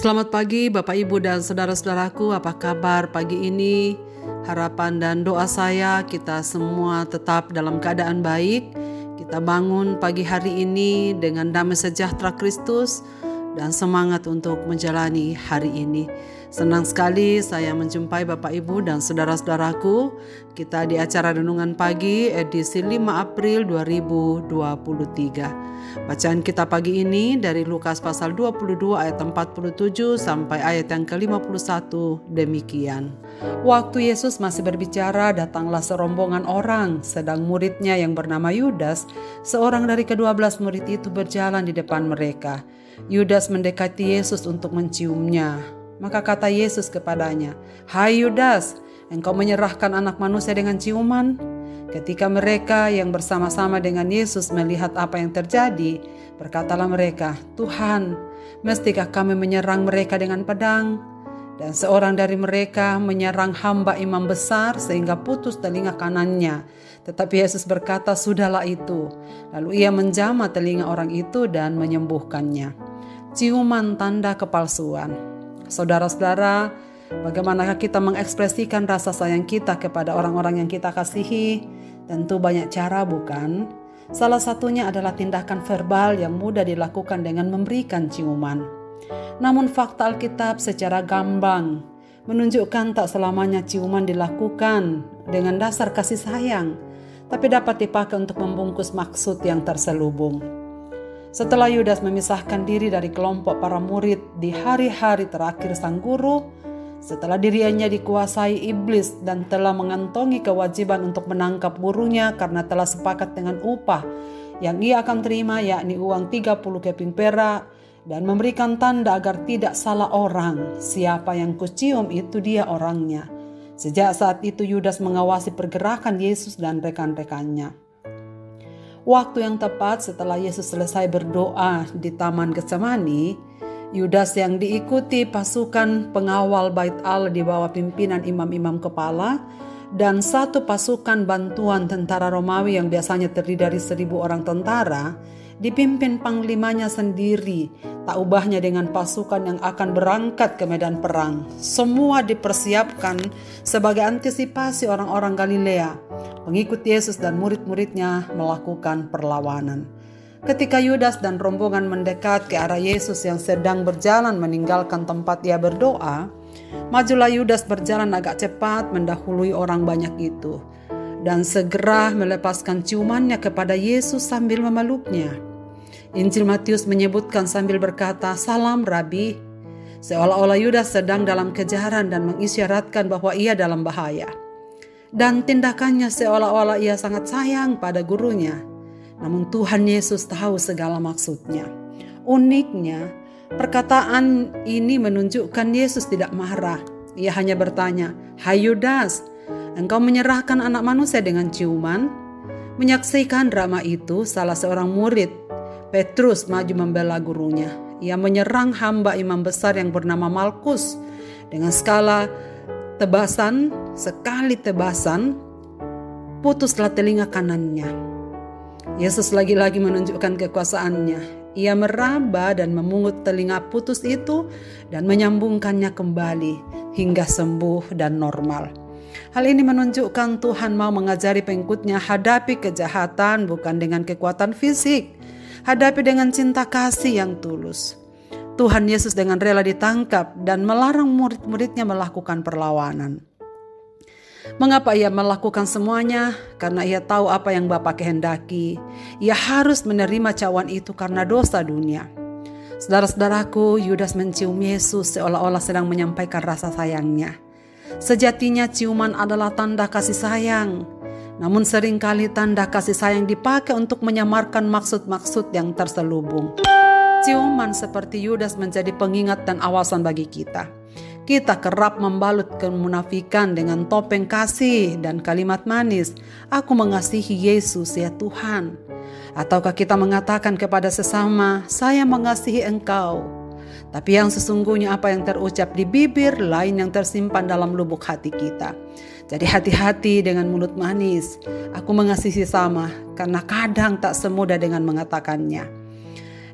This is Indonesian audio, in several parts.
Selamat pagi Bapak Ibu dan saudara-saudaraku, apa kabar pagi ini? Harapan dan doa saya kita semua tetap dalam keadaan baik. Kita bangun pagi hari ini dengan damai sejahtera Kristus dan semangat untuk menjalani hari ini. Senang sekali saya menjumpai Bapak Ibu dan saudara-saudaraku. Kita di acara Renungan Pagi edisi 5 April 2023. Bacaan kita pagi ini dari Lukas pasal 22 ayat 47 sampai ayat yang ke-51 demikian. Waktu Yesus masih berbicara, datanglah serombongan orang, sedang muridnya yang bernama Yudas, seorang dari ke-12 murid itu berjalan di depan mereka. Yudas mendekati Yesus untuk menciumnya. Maka kata Yesus kepadanya, "Hai Yudas, engkau menyerahkan anak manusia dengan ciuman?" Ketika mereka yang bersama-sama dengan Yesus melihat apa yang terjadi, berkatalah mereka, "Tuhan, mestikah kami menyerang mereka dengan pedang?" Dan seorang dari mereka menyerang hamba imam besar sehingga putus telinga kanannya. Tetapi Yesus berkata, "Sudahlah itu." Lalu ia menjamah telinga orang itu dan menyembuhkannya. Ciuman tanda kepalsuan. Saudara-saudara, bagaimanakah kita mengekspresikan rasa sayang kita kepada orang-orang yang kita kasihi? Tentu banyak cara, bukan? Salah satunya adalah tindakan verbal yang mudah dilakukan dengan memberikan ciuman. Namun fakta Alkitab secara gamblang menunjukkan tak selamanya ciuman dilakukan dengan dasar kasih sayang, tapi dapat dipakai untuk membungkus maksud yang terselubung. Setelah Yudas memisahkan diri dari kelompok para murid di hari-hari terakhir sang guru, setelah dirinya dikuasai iblis dan telah mengantongi kewajiban untuk menangkap gurunya karena telah sepakat dengan upah yang ia akan terima, yakni uang 30 keping perak, dan memberikan tanda agar tidak salah orang, siapa yang kucium itu dia orangnya. Sejak saat itu Yudas mengawasi pergerakan Yesus dan rekan-rekannya. Waktu yang tepat setelah Yesus selesai berdoa di Taman Getsemani, Yudas yang diikuti pasukan pengawal Bait Allah di bawah pimpinan imam-imam kepala dan satu pasukan bantuan tentara Romawi yang biasanya terdiri dari 1.000 orang tentara, dipimpin panglimanya sendiri, tak ubahnya dengan pasukan yang akan berangkat ke medan perang. Semua dipersiapkan sebagai antisipasi orang-orang Galilea, pengikut Yesus dan murid-muridnya melakukan perlawanan. Ketika Yudas dan rombongan mendekat ke arah Yesus yang sedang berjalan meninggalkan tempat ia berdoa, majulah Yudas berjalan agak cepat mendahului orang banyak itu, dan segera melepaskan ciumannya kepada Yesus sambil memeluknya. Injil Matius menyebutkan sambil berkata, "Salam Rabi," seolah-olah Yudas sedang dalam kejaran dan mengisyaratkan bahwa ia dalam bahaya. Dan tindakannya seolah-olah ia sangat sayang pada gurunya. Namun Tuhan Yesus tahu segala maksudnya. Uniknya, perkataan ini menunjukkan Yesus tidak marah. Ia hanya bertanya, "Hai Yudas, engkau menyerahkan anak manusia dengan ciuman?" Menyaksikan drama itu, salah seorang murid, Petrus, maju membela gurunya. Ia menyerang hamba imam besar yang bernama Malkus dengan sekali tebasan, putuslah telinga kanannya. Yesus lagi-lagi menunjukkan kekuasaannya. Ia meraba dan memungut telinga putus itu dan menyambungkannya kembali hingga sembuh dan normal. Hal ini menunjukkan Tuhan mau mengajari pengikutnya hadapi kejahatan bukan dengan kekuatan fisik, hadapi dengan cinta kasih yang tulus. Tuhan Yesus dengan rela ditangkap dan melarang murid-muridnya melakukan perlawanan. Mengapa ia melakukan semuanya? Karena ia tahu apa yang Bapa kehendaki. Ia harus menerima cawan itu karena dosa dunia. Saudara-saudaraku, Yudas mencium Yesus seolah-olah sedang menyampaikan rasa sayangnya. Sejatinya ciuman adalah tanda kasih sayang. Namun seringkali tanda kasih sayang dipakai untuk menyamarkan maksud-maksud yang terselubung. Ciuman seperti Yudas menjadi pengingat dan awasan bagi kita. Kita kerap membalut kemunafikan dengan topeng kasih dan kalimat manis, "Aku mengasihi Yesus ya Tuhan." Ataukah kita mengatakan kepada sesama, "Saya mengasihi engkau." Tapi yang sesungguhnya apa yang terucap di bibir lain yang tersimpan dalam lubuk hati kita. Jadi hati-hati dengan mulut manis. "Aku mengasihi sama," karena kadang tak semudah dengan mengatakannya.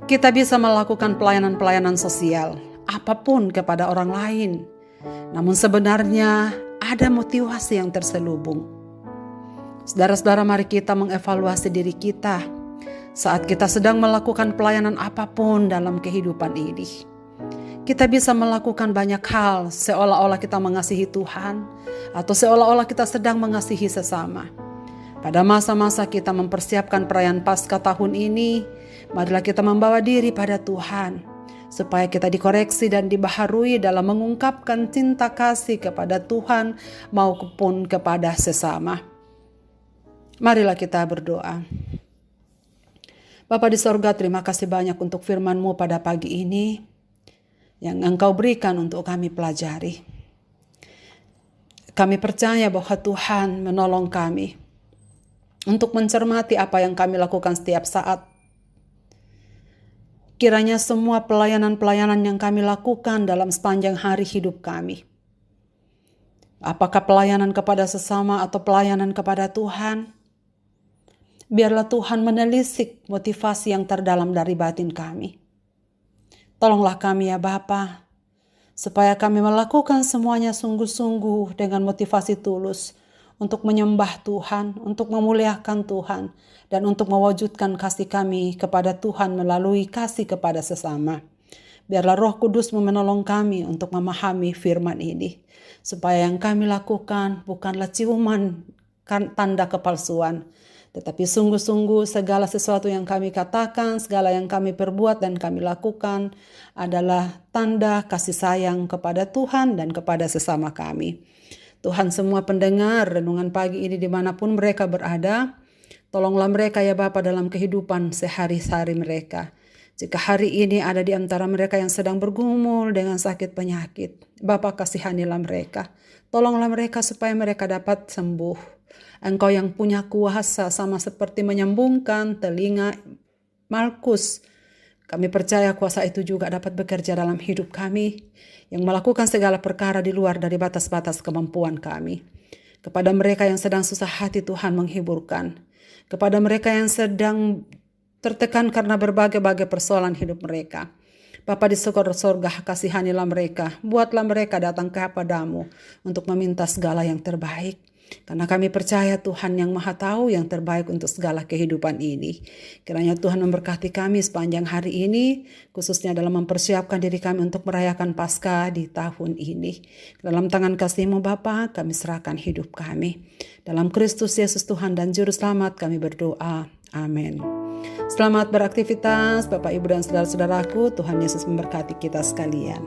Kita bisa melakukan pelayanan-pelayanan sosial. apapun kepada orang lain. Namun sebenarnya ada motivasi yang terselubung. Saudara-saudara, mari kita mengevaluasi diri kita saat kita sedang melakukan pelayanan apapun dalam kehidupan ini. Kita bisa melakukan banyak hal seolah-olah kita mengasihi Tuhan atau seolah-olah kita sedang mengasihi sesama. Pada masa-masa kita mempersiapkan perayaan Paskah tahun ini, marilah kita membawa diri pada Tuhan supaya kita dikoreksi dan dibaharui dalam mengungkapkan cinta kasih kepada Tuhan maupun kepada sesama. Marilah kita berdoa. Bapa di sorga, terima kasih banyak untuk firman-Mu pada pagi ini yang Engkau berikan untuk kami pelajari. Kami percaya bahwa Tuhan menolong kami untuk mencermati apa yang kami lakukan setiap saat. Kiranya semua pelayanan-pelayanan yang kami lakukan dalam sepanjang hari hidup kami, apakah pelayanan kepada sesama atau pelayanan kepada Tuhan, biarlah Tuhan menelisik motivasi yang terdalam dari batin kami. Tolonglah kami ya Bapa, supaya kami melakukan semuanya sungguh-sungguh dengan motivasi tulus untuk menyembah Tuhan, untuk memuliakan Tuhan, dan untuk mewujudkan kasih kami kepada Tuhan melalui kasih kepada sesama. Biarlah Roh Kudus menolong kami untuk memahami firman ini, supaya yang kami lakukan bukanlah ciuman tanda kepalsuan, tetapi sungguh-sungguh segala sesuatu yang kami katakan, segala yang kami perbuat dan kami lakukan adalah tanda kasih sayang kepada Tuhan dan kepada sesama kami. Tuhan, semua pendengar renungan pagi ini dimanapun mereka berada, tolonglah mereka ya Bapa dalam kehidupan sehari-hari mereka. Jika hari ini ada di antara mereka yang sedang bergumul dengan sakit penyakit, Bapa kasihanilah mereka. Tolonglah mereka supaya mereka dapat sembuh. Engkau yang punya kuasa sama seperti menyambungkan telinga Malkus. Kami percaya kuasa itu juga dapat bekerja dalam hidup kami yang melakukan segala perkara di luar dari batas-batas kemampuan kami. Kepada mereka yang sedang susah hati, Tuhan menghiburkan. Kepada mereka yang sedang tertekan karena berbagai-bagai persoalan hidup mereka, Bapa di sorga, kasihanilah mereka. Buatlah mereka datang kepadamu untuk meminta segala yang terbaik. Karena kami percaya Tuhan yang Maha Tahu yang terbaik untuk segala kehidupan ini. Kiranya Tuhan memberkati kami sepanjang hari ini, khususnya dalam mempersiapkan diri kami untuk merayakan Paskah di tahun ini. Dalam tangan kasih-Mu Bapa, kami serahkan hidup kami. Dalam Kristus Yesus Tuhan dan Juru Selamat kami berdoa. Amin. Selamat beraktivitas Bapak, Ibu, dan saudara-saudaraku. Tuhan Yesus memberkati kita sekalian.